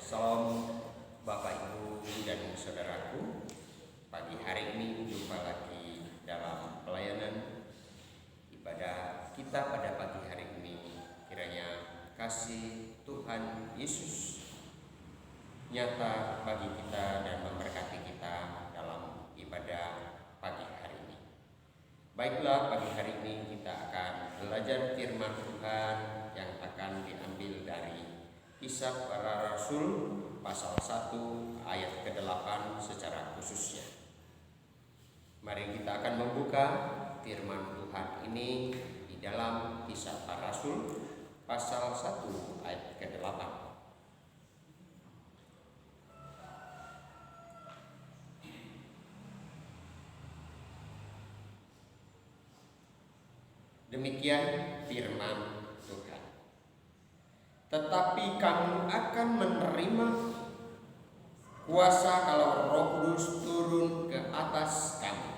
Salam Bapak Ibu dan Saudaraku. Pagi hari ini jumpa lagi dalam pelayanan ibadah kita pada pagi hari ini. Kiranya kasih Tuhan Yesus nyata bagi kita dan memberkati kita dalam ibadah pagi hari ini. Baiklah, pagi hari ini kita akan belajar firman Tuhan yang akan diambil dari Kisah Para Rasul pasal 1 ayat ke-8 secara khususnya. Mari kita akan membuka firman Tuhan ini di dalam Kisah Para Rasul pasal 1 ayat ke-8. Demikian firman Tuhan. Tetapi kamu akan menerima kuasa kalau Roh Kudus turun ke atas kamu.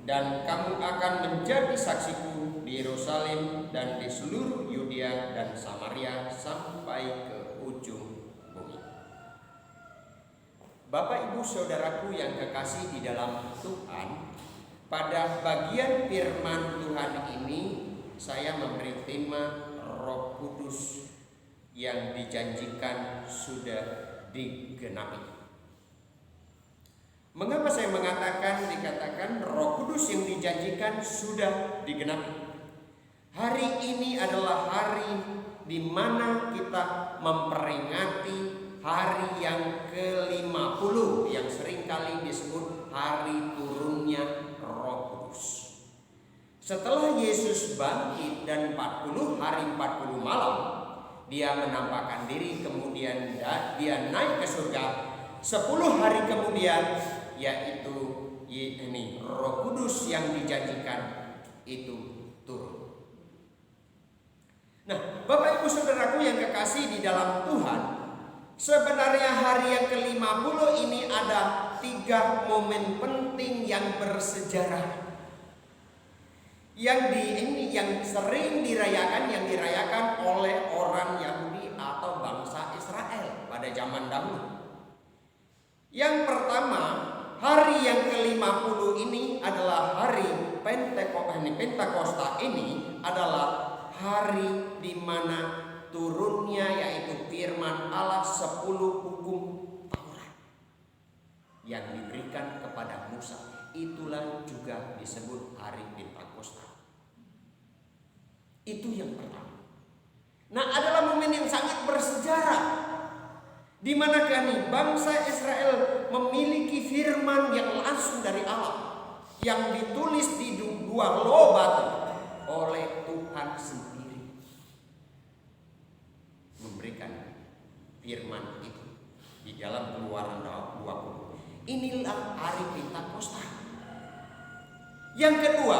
Dan kamu akan menjadi saksiku di Yerusalem dan di seluruh Yudea dan Samaria sampai ke ujung bumi. Bapak Ibu Saudaraku yang kekasih di dalam Tuhan, pada bagian firman Tuhan ini saya memberi tema Roh Kudus yang dijanjikan sudah digenapi. Mengapa saya dikatakan Roh Kudus yang dijanjikan sudah digenapi? Hari ini adalah hari di mana kita memperingati hari yang ke-50 yang seringkali disebut hari turunnya Roh Kudus. Setelah Yesus bangkit dan 40 hari 40 malam dia menampakkan diri, kemudian dia naik ke surga. 10 hari kemudian, yaitu ini Roh Kudus yang dijanjikan itu turun. Nah, Bapak Ibu Saudaraku yang kekasih di dalam Tuhan, sebenarnya hari yang ke-50 ini ada 3 momen penting yang bersejarah. Yang sering dirayakan, yang dirayakan oleh orang Yahudi atau bangsa Israel pada zaman dahulu. Yang pertama, hari yang ke-50 ini adalah hari Pentakosta. Ini adalah hari di mana turunnya yaitu firman Allah 10 hukum Taurat yang diberikan kepada Musa. Itulah juga disebut hari Pentakosta. Itu yang pertama. Nah, adalah momen yang sangat bersejarah, di mana kami bangsa Israel memiliki firman yang langsung dari Allah, yang ditulis di 2 loh batu oleh Tuhan sendiri, memberikan firman itu di dalam Keluaran 20. Inilah hari Pentakosta. Yang kedua,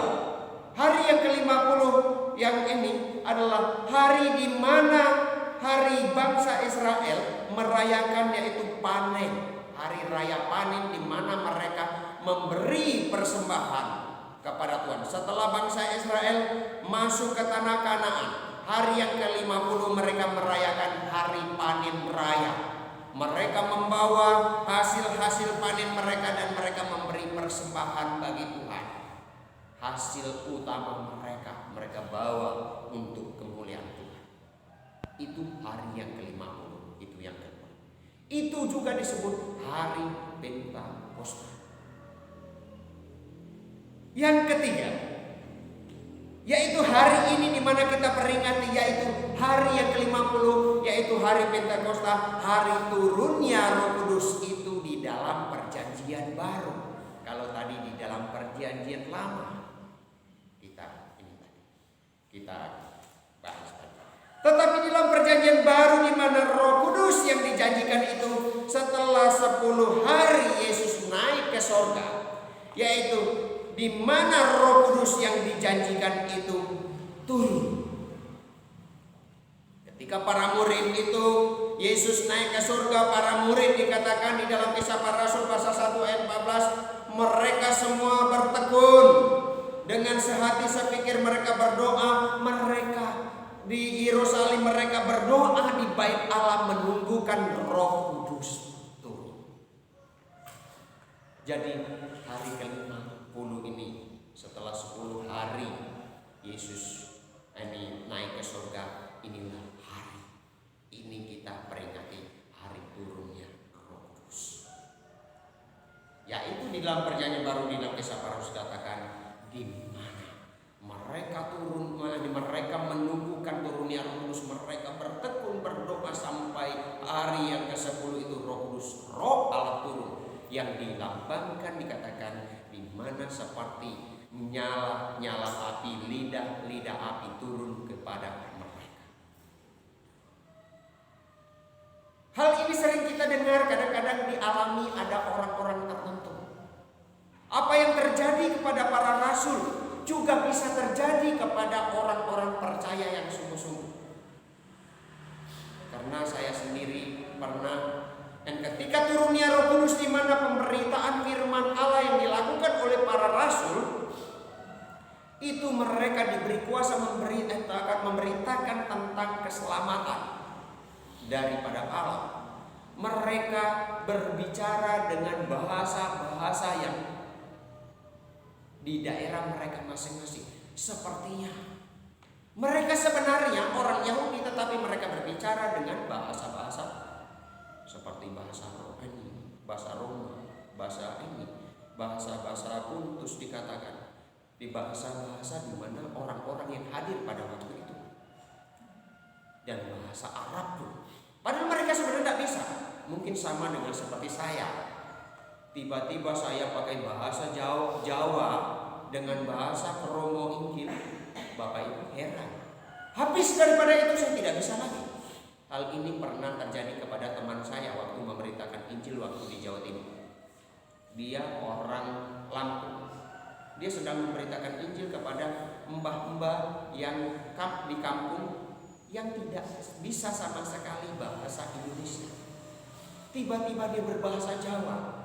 hari yang ke-50 yang ini adalah hari di mana hari bangsa Israel merayakan yaitu panen. Hari raya panen di mana mereka memberi persembahan kepada Tuhan. Setelah bangsa Israel masuk ke tanah Kanaan, hari yang ke-50 mereka merayakan hari panen raya. Mereka membawa hasil-hasil panen mereka dan mereka memberi persembahan bagi Tuhan. Hasil utama mereka bawa untuk kemuliaan Tuhan. Itu hari yang ke-50, itu yang kedua. Itu juga disebut hari Pentakosta. Yang ketiga, yaitu hari ini di mana kita peringati, yaitu hari yang ke-50, yaitu hari Pentakosta, hari turunnya Roh Kudus itu di dalam Perjanjian Baru. Kalau tadi di dalam Perjanjian Lama kita bahas tadi. Tetapi di dalam Perjanjian Baru di mana Roh Kudus yang dijanjikan itu setelah 10 hari Yesus naik ke sorga, yaitu di mana Roh Kudus yang dijanjikan itu turun. Ketika para murid itu Yesus naik ke surga, para murid dikatakan di dalam Kisah Para Rasul pasal 1 ayat 14, mereka semua bertekun. Dengan sehati sepikir mereka berdoa, mereka di Yerusalem mereka berdoa di bait Allah Jadi hari ke-50 ini, setelah 10 hari Yesus ini naik ke surga, inilah hari ini kita peringati hari turunnya Roh Kudus. Yaitu di dalam Perjanjian Baru, di dalam Kisah Para Rasul katakan, di mana mereka turun, mereka menunggukan turunnya Roh Kudus, mereka bertekun berdoa sampai hari yang ke-10 itu Roh Kudus, Roh Allah turun, yang dilambangkan dikatakan di mana seperti nyala api, lidah api turun kepada mereka. Hal ini sering kita dengar, kadang-kadang dialami ada orang-orang tertentu. Apa yang terjadi kepada para rasul juga bisa terjadi kepada orang-orang percaya yang sungguh-sungguh. Karena saya sendiri pernah, dan ketika turunnya Roh Kudus, di mana pemberitaan firman Allah yang dilakukan oleh para rasul, itu mereka diberi kuasa memberitakan tentang keselamatan daripada Allah. Mereka berbicara dengan bahasa-bahasa yang di daerah mereka masing-masing. Sepertinya mereka sebenarnya orang Yahudi, tetapi mereka berbicara dengan bahasa-bahasa seperti bahasa Rohani, bahasa Roma, bahasa ini, bahasa-bahasa Kuntus dikatakan, di bahasa-bahasa di mana orang-orang yang hadir pada waktu itu, dan bahasa Arab pun. Padahal mereka sebenarnya tidak bisa. Mungkin sama dengan seperti saya. Tiba-tiba saya pakai bahasa Jawa dengan bahasa promo Injil, Bapak Ibu heran. Habis daripada itu saya tidak bisa lagi. Hal ini pernah terjadi kepada teman saya waktu memberitakan Injil waktu di Jawa Timur. Dia orang Lampung. Dia sedang memberitakan Injil kepada mbah-mbah yang di kampung yang tidak bisa sama sekali bahasa Indonesia. Tiba-tiba dia berbahasa Jawa.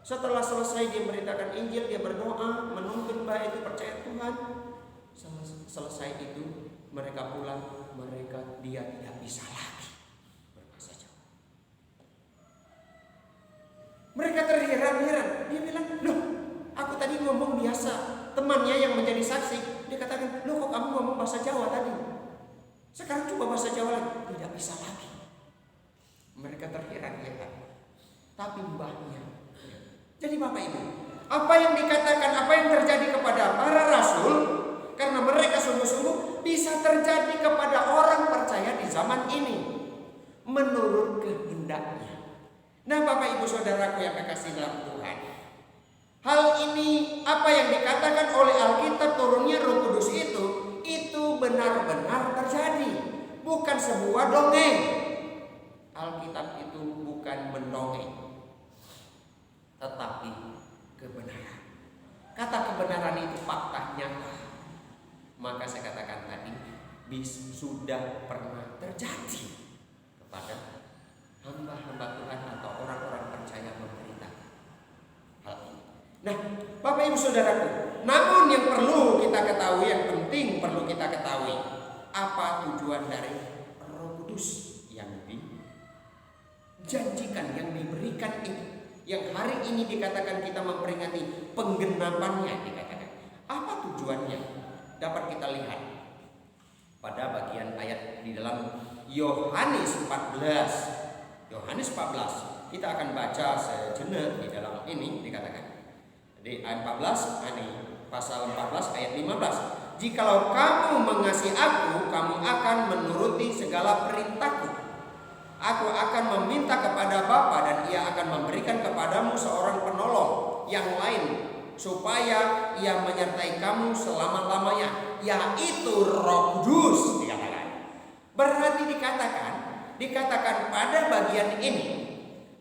Setelah selesai dia memberitakan Injil, dia berdoa, menuntun mbah itu percaya Tuhan. Selesai itu mereka pulang, dia tidak bisa lagi berbahasa Jawa. Mereka terheran-heran. Dia bilang, loh, aku tadi ngomong biasa. Temannya yang menjadi saksi, dia katakan, loh kok kamu ngomong bahasa Jawa tadi? Sekarang coba bahasa Jawa lagi. Tidak bisa lagi. Mereka terheran-heran. Tapi mbahnya. Jadi Bapak Ibu, apa yang dikatakan, apa yang terjadi kepada para rasul, karena mereka sungguh-sungguh, bisa terjadi kepada orang percaya di zaman ini menurut kehendaknya. Nah Bapak Ibu Saudaraku yang kekasih dalam Tuhan, hal ini apa yang dikatakan oleh Alkitab turunnya Roh Kudus itu benar-benar terjadi, bukan sebuah dongeng. Alkitab itu bukan mendongeng, tetapi kebenaran. Kata kebenaran itu fakta nyata. Maka saya katakan tadi, sudah pernah terjadi kepada hamba-hamba Tuhan atau orang-orang percaya memberitakan hal ini. Nah, Bapak Ibu Saudaraku, namun yang perlu kita ketahui, yang penting perlu kita ketahui, apa tujuan dari Roh Kudus yang dijanjikan, yang diberikan itu, yang hari ini dikatakan kita memperingati penggenapannya dikatakan. Apa tujuannya? Dapat kita lihat pada bagian ayat di dalam Yohanes 14. Yohanes 14. Kita akan baca sejenak di dalam ini dikatakan. Di ayat 14, ini pasal 14 ayat 15. Jikalau kamu mengasihi aku, kamu akan menuruti segala perintahku. Aku akan meminta kepada Bapa dan ia akan memberikan kepadamu seorang penolong yang lain, supaya ia menyertai kamu selama-lamanya, yaitu Roh Kudus dikatakan. Berarti dikatakan pada bagian ini,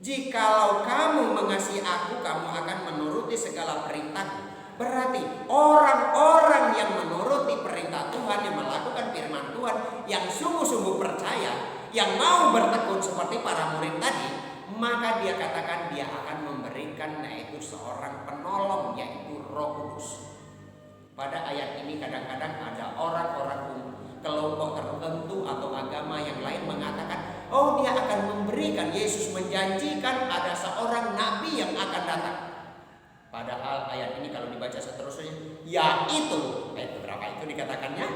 jikalau kamu mengasihi aku, kamu akan menuruti segala perintahku. Berarti orang-orang yang menuruti perintah Tuhan, yang melakukan firman Tuhan, yang sungguh-sungguh percaya, yang mau bertekun seperti para murid tadi, maka dia katakan dia akan memberikan yaitu seorang penolong, yaitu Roh Kudus. Pada ayat ini kadang-kadang ada orang-orang kelompok tertentu atau agama yang lain mengatakan, oh dia akan memberikan, Yesus menjanjikan ada seorang nabi yang akan datang. kalau dibaca seterusnya, yaitu ayat berapa itu dikatakannya?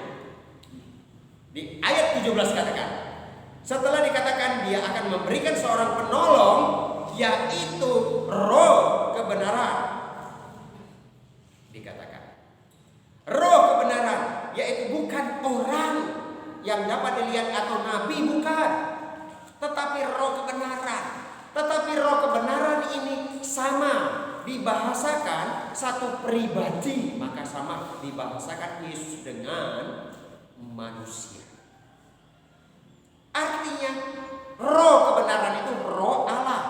Di ayat 17 katakan, setelah dikatakan dia akan memberikan seorang penolong, yaitu roh kebenaran. Dikatakan roh kebenaran, yaitu bukan orang yang dapat dilihat atau nabi, bukan, tetapi roh kebenaran. Tetapi roh kebenaran ini sama dibahasakan satu pribadi, maka sama dibahasakan Yesus dengan manusia. Artinya roh kebenaran itu roh Allah.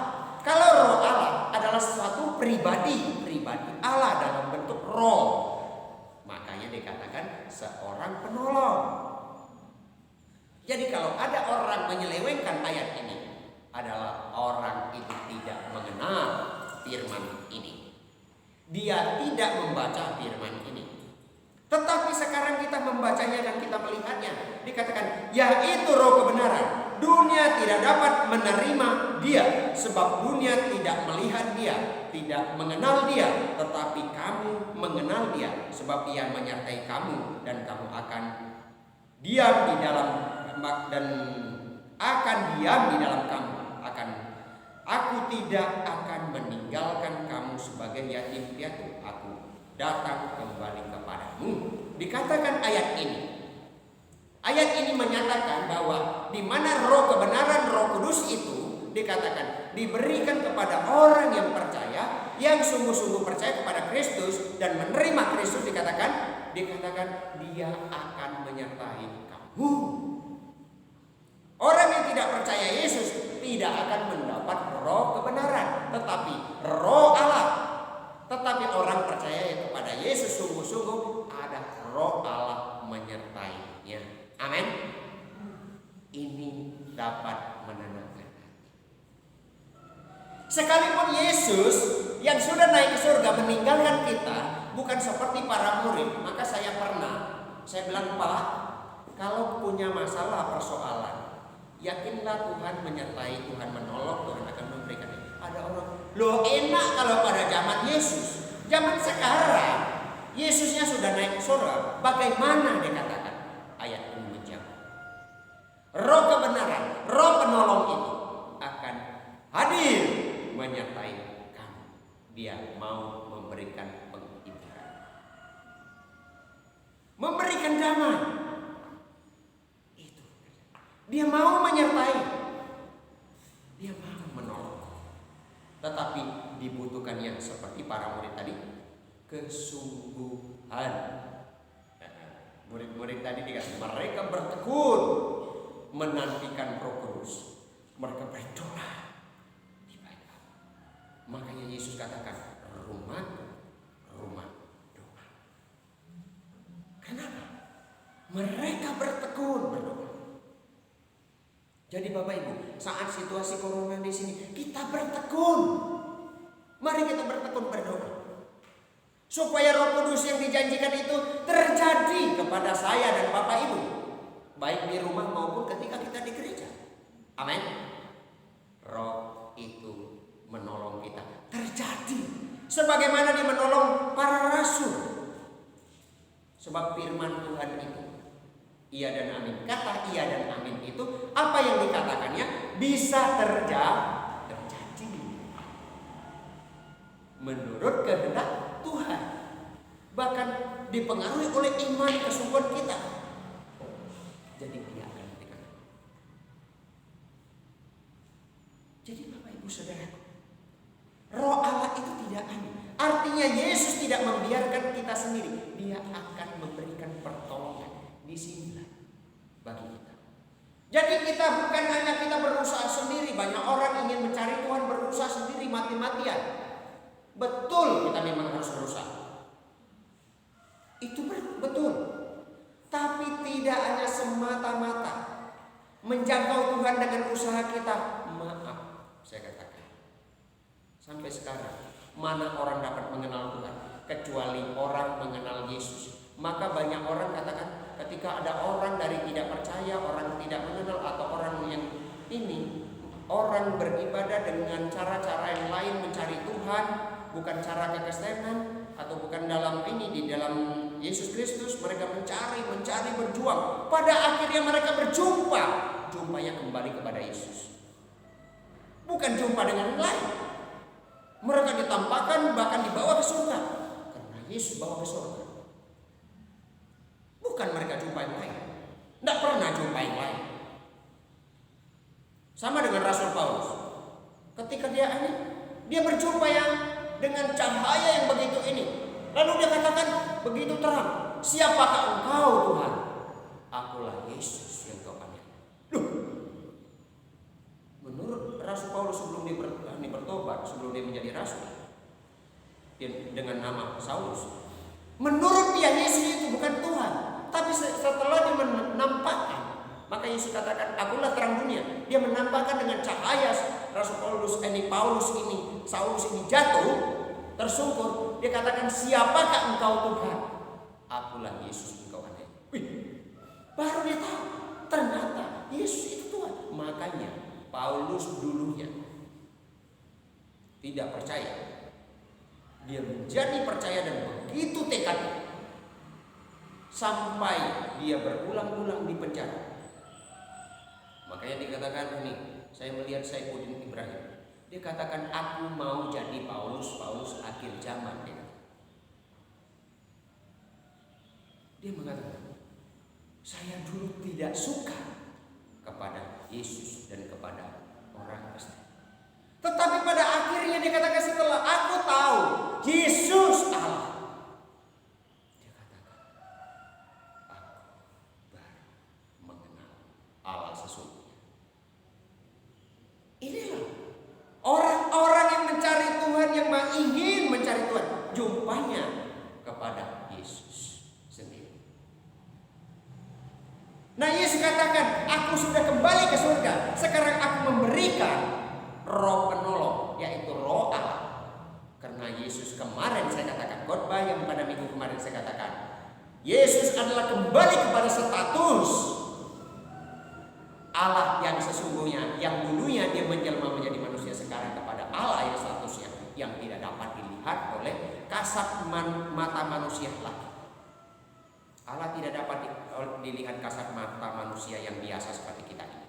Kalau roh Allah adalah suatu pribadi Allah dalam bentuk roh, makanya dikatakan seorang penolong. Jadi kalau ada orang menyelewengkan ayat ini, adalah orang itu tidak mengenal firman ini. Dia tidak membaca firman ini. Tetapi sekarang kita membacanya dan kita melihatnya. Dikatakan yaitu roh kebenaran. Dunia tidak dapat menerima dia, sebab dunia tidak melihat dia, tidak mengenal dia. Tetapi kamu mengenal dia, sebab ia menyertai kamu, dan kamu akan diam di dalam kamu. Aku tidak akan meninggalkan kamu sebagai yatim piatu. Aku datang kembali kepadamu. Dikatakan ayat ini menyatakan bahwa di mana roh kebenaran, Roh Kudus itu dikatakan diberikan kepada orang yang percaya, yang sungguh-sungguh percaya kepada Kristus dan menerima Kristus. Dikatakan dia akan menyertai kamu. Orang yang tidak percaya Yesus tidak akan mendapat roh kebenaran, tetapi roh Allah. Tetapi orang percaya kepada Yesus sungguh-sungguh, ada roh Allah menyertainya. Amin. Ini dapat menenangkan hati. Sekalipun Yesus yang sudah naik ke surga meninggalkan kita, bukan seperti para murid. Maka saya bilang, Pak, kalau punya masalah persoalan, yakinlah Tuhan menyertai, Tuhan menolong, Tuhan akan memberikan. Ada orang, loh enak kalau pada zaman Yesus. Zaman sekarang Yesusnya sudah naik ke surga, bagaimana dikatakan? Ayat ini menjawab, roh kebenaran, roh penolong itu akan hadir menyertai kamu. Dia mau memberikan penghiburan, memberikan damai. Dia mau menyertai, dia mau menolong. Tetapi dibutuhkan yang seperti para murid tadi, kesungguhan. Murid-murid tadi dikatakan mereka bertekun menantikan Roh Kudus. Mereka berdoa di bait Allah. Makanya Yesus katakan rumah doa. Kenapa? Mereka bertekun berdoa. Jadi Bapak Ibu, saat situasi corona di sini, kita bertekun. Mari kita bertekun berdoa, supaya Roh Kudus yang dijanjikan itu terjadi kepada saya dan Bapak Ibu, baik di rumah maupun ketika kita di gereja. Amin. Roh itu menolong kita terjadi, sebagaimana dia menolong para rasul. Sebab firman Tuhan itu iya dan amin. Kata iya dan amin itu apa yang dikatakannya bisa terjadi menurut kehendak Tuhan. Bahkan dipengaruhi oleh iman kesungguhan kita. Jadi dia akan memberikan. Jadi Bapak Ibu Saudara, roh Allah itu tidak aneh. Artinya Yesus tidak membiarkan kita sendiri. Dia akan memberikan pertolongan. Disinilah bagi kita. Jadi kita bukan hanya kita berusaha sendiri. Banyak orang ingin mencari Tuhan berusaha sendiri mati-matian. Betul, kita memang harus berusaha. Itu betul. Tapi tidak hanya semata-mata menjangkau Tuhan dengan usaha kita. Maaf, saya katakan, sampai sekarang mana orang dapat mengenal Tuhan kecuali orang mengenal Yesus. Maka banyak orang katakan, ketika ada orang dari tidak percaya, orang tidak mengenal, atau orang yang ini, orang beribadah dengan cara-cara yang lain mencari Tuhan, bukan cara kekristenan, atau bukan dalam ini, di dalam Yesus Kristus mereka mencari berjuang. Pada akhirnya mereka berjumpa, jumpanya kembali kepada Yesus. Bukan jumpa dengan yang lain. Mereka ditampakkan bahkan dibawa ke surga karena Yesus bawa ke surga. Bukan mereka jumpa yang lain. Tidak pernah jumpa yang lain. Sama dengan Rasul Paulus. Ketika dia berjumpa yang dengan cahaya yang begitu ini. Lalu dia katakan begitu terang, siapakah engkau Tuhan? Akulah Yesus yang kau aniaya. Menurut Rasul Paulus sebelum dia bertobat, sebelum dia menjadi rasul, dengan nama Saulus, menurut dia Yesus itu bukan Tuhan. Tapi setelah dia menampakkan, maka Yesus katakan, akulah terang dunia. Dia menampakkan dengan cahaya. Rasul Paulus ini, Saulus ini jatuh, tersungkur. Dia katakan, siapakah engkau Tuhan? Akulah Yesus engkau aniaya. Baru dia tahu, ternyata Yesus itu Tuhan. Makanya Paulus dulunya tidak percaya. Dia menjadi percaya dan begitu tekadnya. Sampai dia berulang-ulang di penjara. Makanya dikatakan ini, saya melihat Saifuddin Ibrahim. Dia katakan, aku mau jadi Paulus akhir zaman. Dia mengatakan, saya dulu tidak suka kepada Yesus dan kepada orang Kristen. Tetapi pada akhirnya dikatakan setelah aku tahu Yesus Allah, dia katakan, aku baru mengenal Allah sesungguhnya. Inilah orang-orang yang mencari Tuhan, yang ingin mencari Tuhan, jumpanya kepada Yesus sendiri. Nah, Yesus katakan, aku sudah kembali ke surga. Sekarang aku memberikan roh penolong, yaitu roh Allah. Karena Yesus kemarin saya katakan, khotbah yang pada minggu kemarin saya katakan, Yesus adalah kembali kepada status Allah yang sesungguhnya, yang dulunya dia menjelma menjadi manusia, sekarang kepada Allah yang statusnya yang tidak dapat dilihat oleh kasat mata manusia lagi. Allah tidak dapat dilihat kasat mata manusia yang biasa seperti kita ini.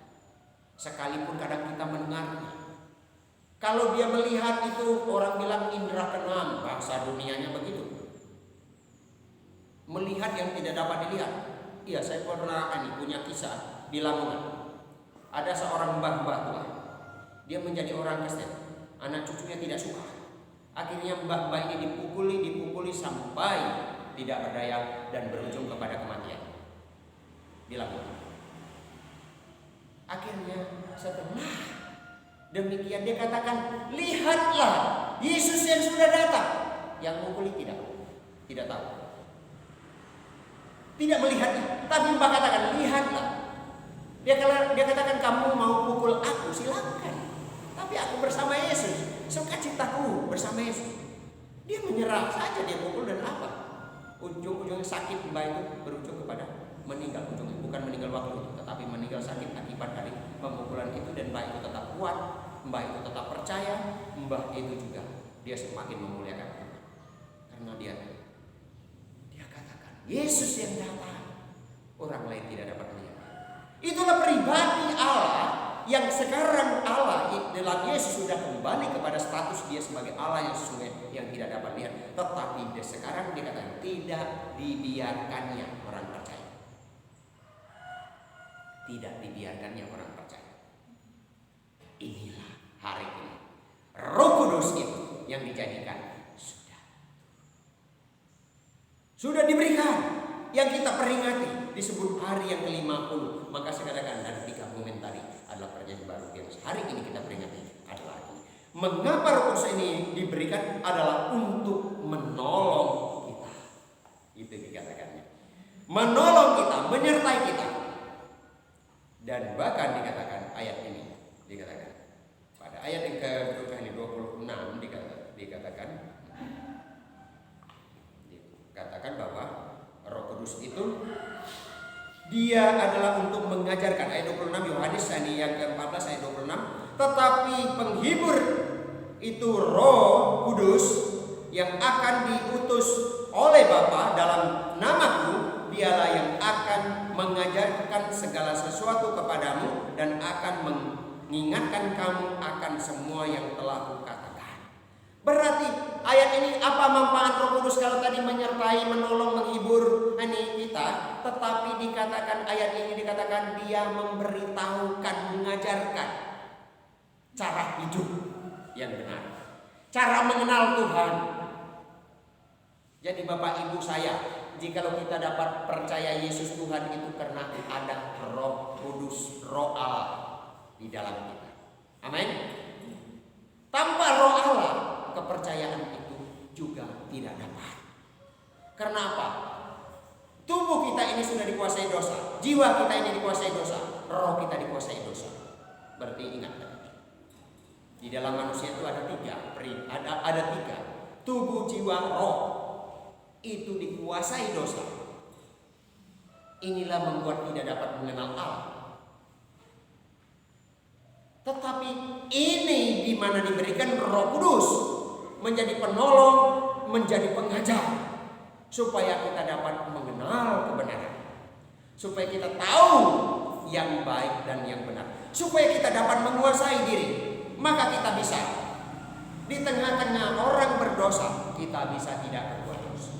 Sekalipun kadang kita mendengarnya. Kalau dia melihat itu, orang bilang indera keenam, bahasa dunianya begitu. Melihat yang tidak dapat dilihat. Iya, saya pernah punya kisah di Lamongan. Ada seorang mbah-mbah tua. Dia menjadi orang Kristen. Anak cucunya tidak suka. Akhirnya mbah-mbah ini dipukuli sampai tidak berdaya dan berujung kepada kematian. Di Lamongan. Akhirnya setelah demikian dia katakan, lihatlah Yesus yang sudah datang. Yang memukuli tidak tahu. Tidak melihatnya. Tapi mbah katakan, lihatlah. Dia katakan, kamu mau pukul aku silakan, tapi aku bersama Yesus, sukacitaku bersama Yesus. Dia menyerah saja, dia pukul dan apa? Ujung-ujungnya sakit mbah itu berujung kepada meninggal. Ujungnya bukan meninggal waktu itu, tetapi meninggal sakit akibat dari pemukulan itu. Dan mbah itu tetap kuat, mbah itu tetap percaya, mbah itu juga dia semakin memuliakan Tuhan. Karena dia katakan, Yesus yang datang, orang lain tidak dapat melihat. Itulah pribadi Allah yang sekarang Allah dalam Yesus sudah kembali kepada status dia sebagai Allah yang sesungguhnya yang tidak dapat lihat. Tetapi dia sekarang dikatakan tidak dibiarkannya orang percaya. Tidak dibiarkannya orang percaya. Inilah hari ini Roh Kudus itu yang dijadikan sudah diberikan. Yang kita peringati disebut hari yang ke-50. Maka saya katakan, dan 3 momen tadi adalah perjanjian baru yang hari ini kita peringati adalah ini. Mengapa Roh Kudus ini diberikan adalah untuk menolong kita. Itu dikatakannya. Menolong kita, menyertai kita. Dan bahkan dikatakan ayat ini dikatakan pada ayat yang ke-26 dikatakan bahwa Roh Kudus itu dia adalah untuk mengajarkan. Ayat 26 Yohanes ini yang ke-14 ayat 26. Tetapi penghibur itu Roh Kudus yang akan diutus oleh Bapa dalam namaku, dialah yang akan mengajarkan segala sesuatu kepadamu dan akan mengingatkan kamu akan semua yang telah kukatakan. Berarti ayat ini apa manfaat Roh Kudus kalau tadi menyertai, menolong, menghibur kita, tetapi dikatakan ayat ini dikatakan dia memberitahukan, mengajarkan cara hidup yang benar, cara mengenal Tuhan. Jadi Bapak Ibu saya, jikalau kita dapat percaya Yesus Tuhan itu karena ada Roh Kudus, Roh Allah di dalam kita. Amin. Tanpa Roh Allah, kepercayaan itu juga tidak dapat. Karena apa? Tubuh kita ini sudah dikuasai dosa, jiwa kita ini dikuasai dosa, roh kita dikuasai dosa. Berarti ingat, di dalam manusia itu ada tiga, tubuh, jiwa, roh itu dikuasai dosa. Inilah membuat tidak dapat mengenal Allah. Tetapi ini di mana diberikan Roh Kudus menjadi penolong, menjadi pengajar, supaya kita dapat mengenal kebenaran, supaya kita tahu yang baik dan yang benar, supaya kita dapat menguasai diri. Maka kita bisa di tengah-tengah orang berdosa, kita bisa tidak berbuat dosa.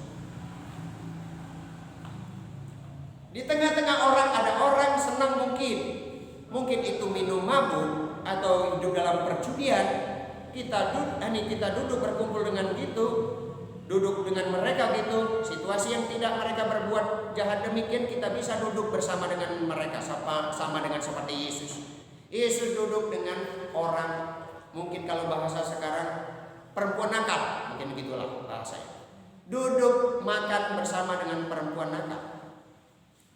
Di tengah-tengah orang ada orang senang, mungkin itu minum mabuk atau hidup dalam perjudian. Kita duduk berkumpul dengan duduk dengan mereka situasi yang tidak mereka berbuat jahat demikian, kita bisa duduk bersama dengan mereka, sama dengan seperti Yesus. Yesus duduk dengan orang, mungkin kalau bahasa sekarang perempuan nakal, mungkin begitulah bahasanya. Duduk makan bersama dengan perempuan nakal.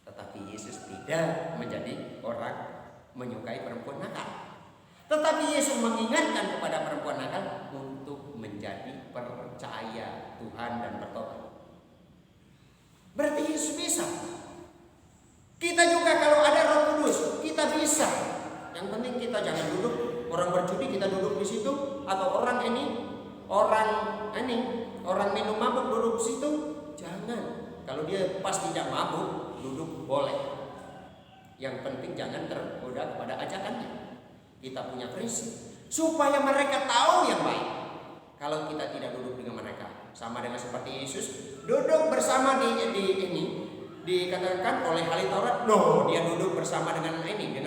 Tetapi Yesus tidak menjadi orang menyukai perempuan nakal. Tetapi Yesus mengingatkan kepada perempuan nakal untuk menjadi percaya Tuhan dan bertobat. Berarti Yesus bisa. Kita juga kalau ada Roh Kudus, kita bisa. Yang penting kita jangan duduk, orang berjudi kita duduk di situ, atau orang minum mabuk duduk di situ. Jangan. Kalau dia pas tidak mabuk, duduk boleh. Yang penting jangan tergoda kepada ajakannya. Kita punya prinsip supaya mereka tahu yang baik. Kalau kita tidak duduk dengan mereka, sama dengan seperti Yesus duduk bersama dikatakan oleh ahli Taurat, dia duduk bersama dengan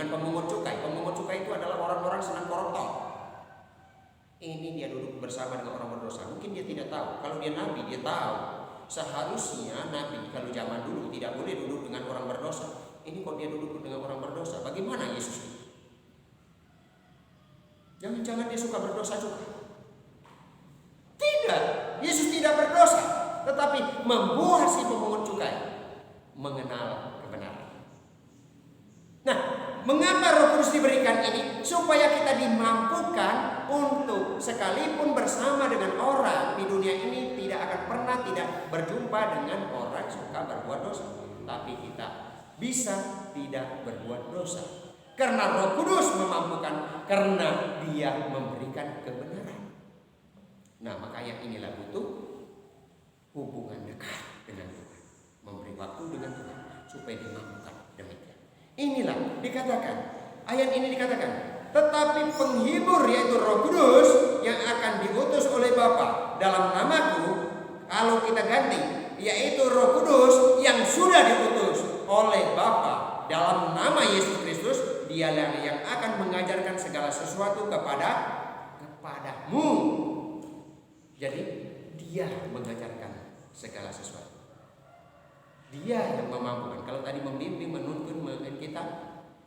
pemungut cukai. Pemungut cukai itu adalah orang-orang senang koruptor. Ini dia duduk bersama dengan orang berdosa. Mungkin dia tidak tahu. Kalau dia nabi, dia tahu. Seharusnya nabi kalau zaman dulu tidak boleh duduk dengan orang berdosa. Ini kok dia duduk dengan orang berdosa? Bagaimana Yesus? Jangan-jangan dia suka berdosa juga? Tidak, Yesus tidak berdosa, tetapi membuat si pemungut cukai mengenal kebenaran. Nah, mengapa Roh Kudus diberikan ini? Supaya kita dimampukan untuk sekalipun bersama dengan orang di dunia ini tidak akan pernah tidak berjumpa dengan orang suka berbuat dosa, tapi kita bisa tidak berbuat dosa. Karena Roh Kudus memampukan, karena Dia memberikan kebenaran. Nah, makanya inilah butuh hubungan dekat dengan Tuhan, memberi waktu dengan Tuhan supaya dimampukan demikian. Inilah dikatakan, ayat ini dikatakan, tetapi penghibur yaitu Roh Kudus yang akan diutus oleh Bapa dalam namaku, kalau kita ganti, yaitu Roh Kudus yang sudah diutus oleh Bapa dalam nama Yesus Kristus, dialah yang akan mengajarkan segala sesuatu kepadamu. Jadi dia mengajarkan segala sesuatu. Dia yang memampukan. Kalau tadi membimbing, menuntun kita,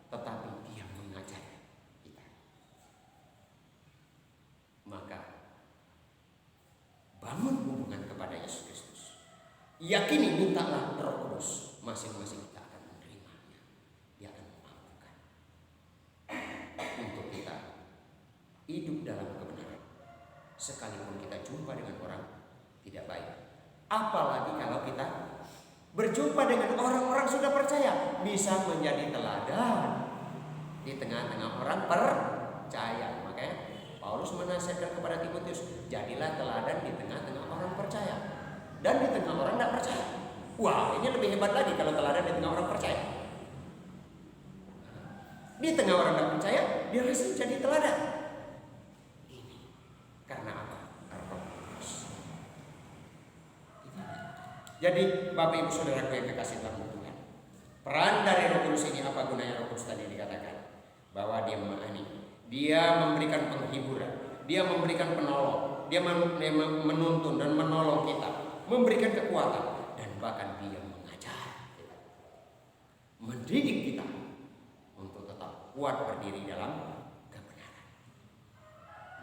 tetapi dia mengajar kita. Maka bangun hubungan kepada Yesus Kristus. Yakini, mintalah Roh Kudus, masing-masing kita akan menerimanya. Dia akan memampukan untuk kita hidup dalam kebenaran. Sekalipun kita jumpa dengan orang tidak baik, apalagi kalau kita berjumpa dengan orang-orang sudah percaya, bisa menjadi teladan di tengah-tengah orang percaya. Makanya Paulus menasihatkan kepada Timotius, jadilah teladan di tengah-tengah orang percaya dan di tengah orang tidak percaya. Wah, ini lebih hebat lagi kalau teladan di tengah orang percaya. Di tengah orang tidak percaya, dia harus jadi teladan. Ini karena apa? Roh Kudus. Jadi Bapak Ibu Saudaraku yang kekasih dalam Tuhan, peran dari Roh Kudus ini apa gunanya? Roh Kudus tadi dikatakan bahwa dia memberikan penghiburan, dia memberikan penolong, dia menuntun dan menolong kita, memberikan kekuatan, dan bahkan dia mengajar kita, mendidik kita untuk tetap kuat berdiri dalam kebenaran.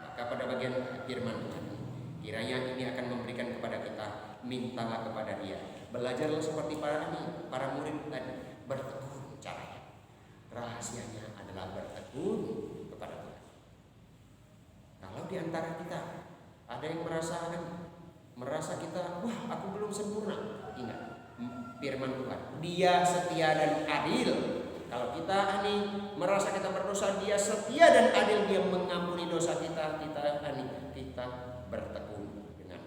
Maka pada bagian firman Tuhan, kiranya ini akan memberikan kepada kita, mintalah kepada Dia, belajarlah seperti para murid tadi, bertekun caranya. Rahasianya adalah bertekun kepada Tuhan. Kalau di antara kita ada yang merasa kita, wah aku belum sempurna, ingat firman Tuhan, Dia setia dan adil. Kalau kita merasa kita berdosa, Dia setia dan adil, Dia mengampuni dosa kita bertekun dengan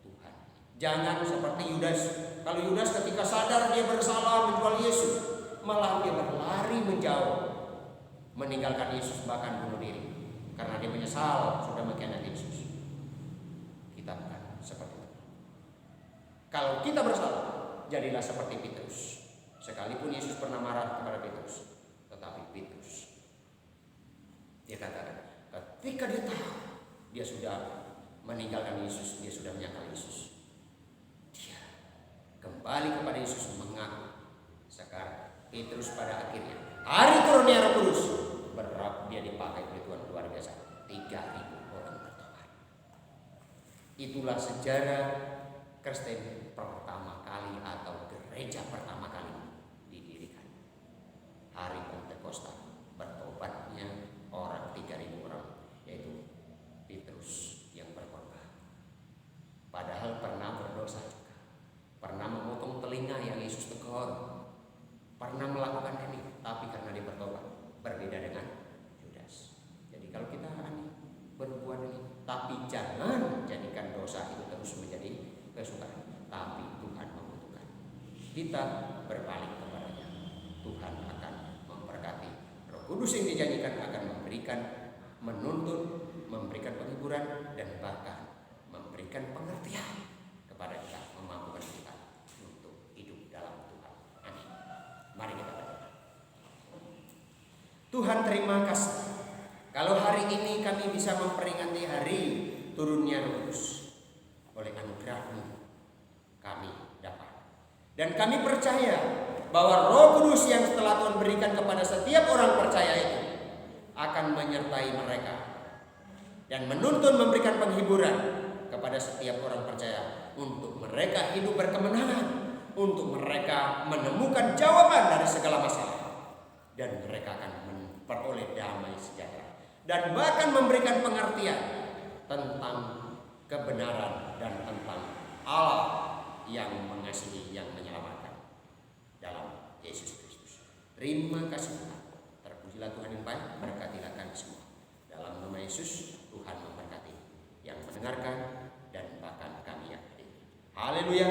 Tuhan. Jangan seperti Yudas. Kalau Yudas ketika sadar dia bersalah menjual Yesus, malah dia berlari menjauh, meninggalkan Yesus, bahkan bunuh diri karena dia menyesal sudah mengkhianati Yesus. Kita bukan seperti itu. Kalau kita bersalah, jadilah seperti Petrus. Sekalipun Yesus pernah marah kepada Petrus, tetapi Petrus, dia katakan, ketika dia tahu dia sudah meninggalkan Yesus, dia sudah menyangkal Yesus, dia kembali kepada Yesus, mengaku. Sekarang Petrus pada akhirnya hari turunnya Roh Kudus, berapa dia dipakai oleh Tuhan luar biasa, 3.000 orang bertobat. Itulah sejarah Kristen pertama kali atau gereja pertama kali didirikan. Hari Pentakosta, bertobatnya orang 3.000 orang, yaitu Petrus yang berkorban. Padahal pernah berdosa juga, pernah memotong telinga yang Yesus tegur, pernah melakukan ini, tapi karena dia bertobat, berbeda dengan Yudas. Jadi kalau kita berbuat ini, tapi jangan jadikan dosa itu terus menjadi kesukaan, tapi Tuhan membutuhkan kita berpaling kepadanya. Tuhan akan memberkati. Roh Kudus yang dijanjikan akan memberikan, menuntun, memberikan penghiburan, dan bahkan memberikan pengertian kepada kita, memampukan kita untuk hidup dalam Tuhan. Amin. Mari kita berdoa. Tuhan, terima kasih kalau hari ini kami bisa memperingati hari turunnya Roh Kudus. Oleh anugerah-Mu kami dapat, dan kami percaya bahwa Roh Kudus yang setelah Tuhan berikan kepada setiap orang percaya itu akan menyertai mereka dan menuntun, memberikan penghiburan kepada setiap orang percaya untuk mereka hidup berkemenangan, untuk mereka menemukan jawaban dari segala masalah, dan mereka akan memperoleh damai sejahtera, dan bahkan memberikan pengertian tentang kebenaran dan tentang Allah yang mengasihi, yang menyelamatkan dalam Yesus Kristus. Terima kasih Tuhan. Terpujilah Tuhan yang baik, berkatilah kami semua. Dalam nama Yesus, Tuhan memberkati yang mendengarkan dan bahkan kami yang hadir. Haleluya.